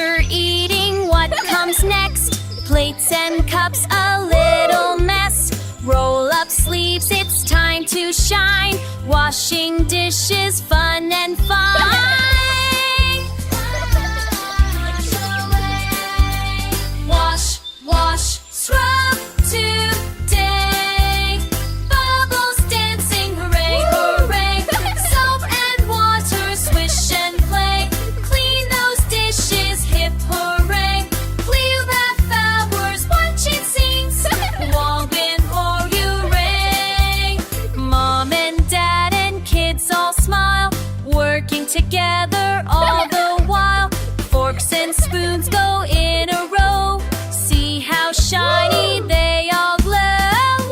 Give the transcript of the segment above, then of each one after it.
After eating, what comes next? Plates and cups, a little mess. Roll up sleeves, it's time to shine. Washing dishes, fun and fine. Wash, wash, scrub today. Bubbles dancing, hooray, hooray. Soap and water, swish and play. Clean those dishes, hip hooray. Clear bath hours, watching scenes. Wall bin for you ring. Mom and dad and kids all smile, working together all the while. Forks and spoons go in a row. See how shiny they all glow.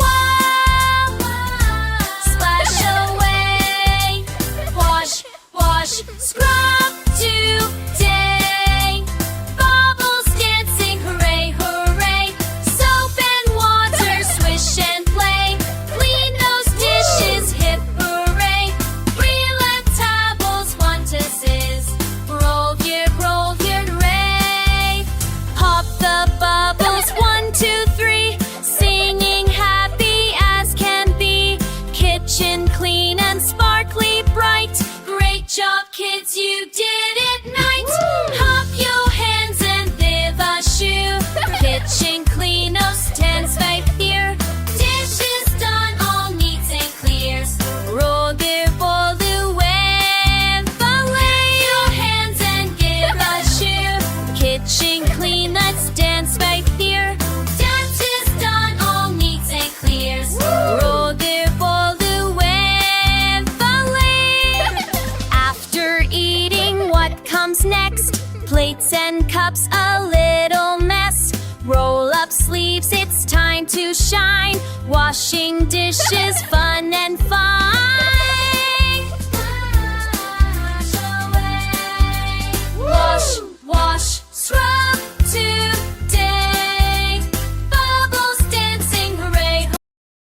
Wow! Splash away. Wash, wash, scrub today. Bubbles dancing, hooray, hooray. Soap and water, swish and play. Clean those dishes, hip hooray. Brilliant tables, one to sizz. Roll here, hooray. Pop the bubbles, 1, 2, 3. Singing happy as can be. Kitchen clean and sparkly bright. Great job, kids, you did it right. Hop your hands and give a shoe. Kitchen clean, no stands right here. Dishes done, all neat and clears. Roll their bowl away. Lay your hands and give a shoe. Kitchen clean, let's dance right here. Dishes done, all neat and clears. Roll their bowl away. After eating, what comes next? Plates and cups, a little mess. Roll up sleeves, it's time to shine. Washing dishes, fun and fine.